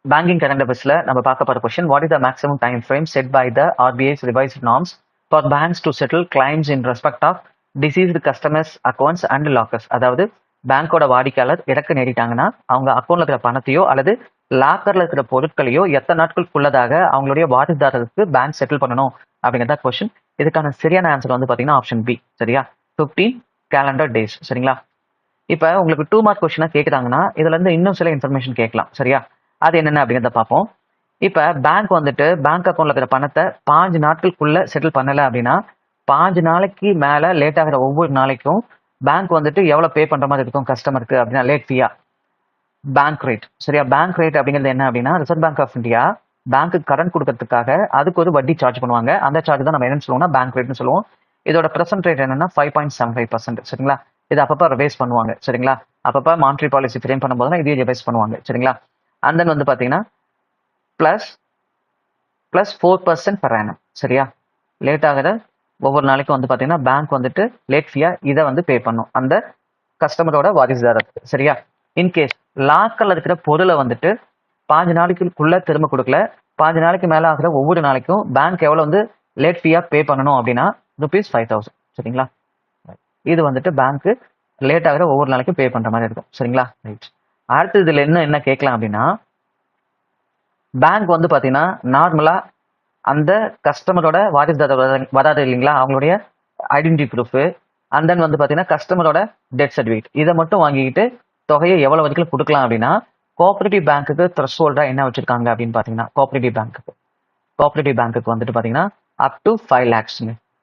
Banking current அஃபேர்ஸ்ல நம்ம பார்க்க போற question, what is the maximum time frame set by the RBI's revised norms for banks to settle claims in respect of deceased customers accounts and lockers. அதாவது பேங்கோட வாடிக்கையாளர் இறக்க நேரிட்டாங்கன்னா அவங்க அக்கௌண்ட்ல இருக்கிற பணத்தையோ அல்லது லாக்கர்ல இருக்கிற பொருட்களையோ எத்தனை நாட்களுக்குள்ளதாக அவங்களுடைய வாரிசுதாரருக்கு பேங்க் செட்டில் பண்ணணும் அப்படிங்கிறத கொஸ்டின். இதுக்கான சரியான ஆன்சர் வந்து பாத்தீங்கன்னா ஆப்ஷன் பி. சரியா, 15 கேலண்டர் டேஸ். சரிங்களா, இப்ப உங்களுக்கு 2 மார்க் கொஸ்டினா கேக்குறாங்கன்னா இதுல இருந்து இன்னும் சில இன்ஃபர்மேஷன் கேட்கலாம். சரியா, அது என்னென்ன அப்படிங்கிறத பார்ப்போம். இப்ப பேங்க் வந்துட்டு பேங்க் அக்கௌண்ட்ல இருக்கிற பணத்தை 5 நாட்களுக்குள்ள செட்டில் பண்ணல அப்படின்னா 5 நாளைக்கு மேல லேட் ஆகிற ஒவ்வொரு நாளைக்கும் பேங்க் வந்துட்டு எவ்வளவு பே பண்ற மாதிரி இருக்கும் கஸ்டமருக்கு அப்படின்னா லேட் ஃபீயா, பேங்க் ரேட். சரியா, பேங்க் ரேட் அப்படிங்கிறது என்ன அப்படின்னா ரிசர்வ் பேங்க் ஆஃப் இந்தியா பேங்க்கு கடன் கொடுக்கறதுக்காக அதுக்கு ஒரு வட்டி சார்ஜ் பண்ணுவாங்க. அந்த சார்ஜ் தான் நம்ம என்னன்னு சொல்லுவோம்னா பேங்க் ரேட்னு சொல்லுவோம். இதோட பிரசன்ட் ரேட் என்னன்னா 5.75%. சரிங்களா, இது அப்பப்ப ரிவைஸ் பண்ணுவாங்க. சரிங்களா, அப்பப்ப மானிட்டரி பாலிசி ஃப்ரேம் பண்ணும்போது இதையும் ரிவைஸ் பண்ணுவாங்க. சரிங்களா, அண்ட் தென் வந்து பாத்தீங்கன்னா பிளஸ் 4% per annum. சரியா, லேட் ஆகிற ஒவ்வொரு நாளைக்கும் வந்து பாத்தீங்கன்னா பேங்க் வந்துட்டு லேட் ஃபீயா இதை வந்து பே பண்ணும் அந்த கஸ்டமரோட வாரிசுதாரருக்கு. சரியா, இன்கேஸ் லாக்கர்ல இருக்கிற பொருளை வந்துட்டு 5 நாளைக்குள்ள திரும்ப கொடுக்கல, 5 நாளைக்கு மேல ஆகிற ஒவ்வொரு நாளைக்கும் பேங்க் எவ்வளவு வந்து லேட் ஃபீயா பே பண்ணணும் அப்படின்னா ₹5,000. சரிங்களா, இது வந்துட்டு பேங்க் லேட் ஆகிற ஒவ்வொரு நாளைக்கும் பே பண்ற மாதிரி இருக்கும். சரிங்களா, ரைட். அடுத்து இதுல என்ன கேட்கலாம் அப்படின்னா, பேங்க் வந்து பாத்தீங்கன்னா நார்மலா அந்த கஸ்டமரோட வாரிசுதாரர் வராது இல்லைங்களா, அவங்களுடைய ஐடென்டிட்டி ப்ரூஃப் அண்ட் தென் வந்து பாத்தீங்கன்னா கஸ்டமரோட டெத் சர்டிஃபிகேட் இதை மட்டும் வாங்கிக்கிட்டு தொகையை எவ்வளவு வரைக்கும் கொடுக்கலாம் அப்படின்னா கோஆபரேட்டிவ் பேங்க்குக்கு த்ரெஷ்ஹோல்டா என்ன வச்சிருக்காங்க அப்படின்னு பாத்தீங்கன்னா கோஆபரேட்டிவ் பேங்க்குக்கு வந்துட்டு பாத்தீங்கன்னா up to 5 lakhs.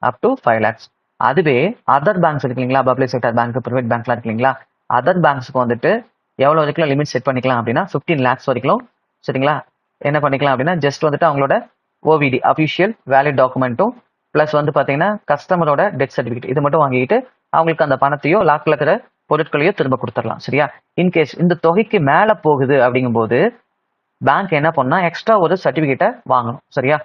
Up to 5 lakhs. அதுவே அதர் பேங்க்ஸ் இருக்கு இல்லைங்களா, பப்ளிக் செக்டர் பேங்க், பிரைவேட் பேங்க்லாம் இருக்கு இல்லைங்களா, அதர் பேங்க்ஸ்க்கு வந்துட்டு எவ்வளவு வரைக்கும் லிமிட் செட் பண்ணிக்கலாம் அப்படின்னா 15 lakhs வரைக்கும். சரிங்களா, என்ன பண்ணிக்கலாம் அப்படின்னா ஜஸ்ட் வந்துட்டு அவங்களோட ஓவிடி அபிஷியல் வேலிட் டாக்குமெண்ட்டும் பிளஸ் வந்து பாத்தீங்கன்னா கஸ்டமரோட டெத் சர்டிஃபிகேட் இது மட்டும் வாங்கிட்டு அவங்களுக்கு அந்த பணத்தையோ லாக்ல இருக்கிற பொருட்களையோ திரும்ப கொடுத்துடலாம். சரியா, இன்கேஸ் இந்த தொகைக்கு மேல போகுது அப்படிங்கும்போது பேங்க் என்ன பண்ணா எக்ஸ்ட்ரா ஒரு சர்டிபிகேட்டை வாங்கணும். சரியா,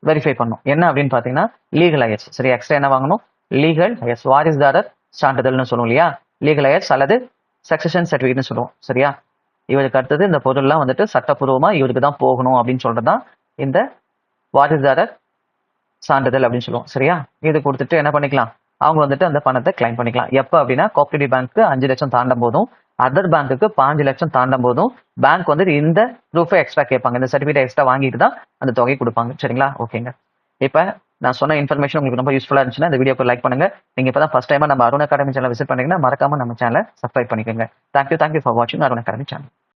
வெரிஃபை பண்ணும். என்ன அப்படின்னு பாத்தீங்கன்னா லீகல் ஐஎஸ். சரியா, எக்ஸ்ட்ரா என்ன வாங்கணும், லீகல் ஐஎஸ், வாரிசுதாரர் சான்றிதழ்னு சொல்லுவோம் இல்லையா, லீகல் ஐஎஸ் அல்லது சக்சஷன் சர்டிபிகேட்னு சொல்லுவோம். சரியா, இவருக்கு அடுத்தது இந்த பொருள்லாம் வந்துட்டு சட்டப்பூர்வமா இவருக்கு தான் போகணும் அப்படின்னு சொல்றதுதான் இந்த வாரிசுதாரர் சான்றிதழ் அப்படின்னு சொல்லுவோம். சரியா, இது கொடுத்துட்டு என்ன பண்ணிக்கலாம், அவங்க வந்துட்டு அந்த பணத்தை கிளைம் பண்ணிக்கலாம். எப்ப அப்படின்னா கோஆபரேட்டிவ் பேங்க்கு 5 லட்சம் தாண்டும் போதும், அதர் பேங்க்குக்கு 5 லட்சம் தாண்டும் போதும் பேங்க் வந்துட்டு இந்த ப்ரூஃபை எக்ஸ்ட்ரா கேட்பாங்க, இந்த சர்டிஃபிகேட் எக்ஸ்ட்ரா வாங்கிட்டு தான் அந்த தொகை கொடுப்பாங்க. சரிங்களா, ஓகேங்க. இப்ப நான் சொன்ன இன்ஃபர்மேஷன் உங்களுக்கு ரொம்ப யூஸ்ஃபுல்லா இருந்துச்சுன்னா இந்த வீடியோக்கு லைக் பண்ணுங்க. நீங்க இப்பதான் ஃபர்ஸ்ட் டைமா நம்ம அருண் அகாடமி சேனல் விசிட் பண்ணீங்கன்னா மறக்காம நம்ம சேனலை சப்ஸ்கிரைப் பண்ணிக்கோங்க. தேங்க்யூ ஃபார் வாட்சிங் அருண் அகாடமி சேனல்.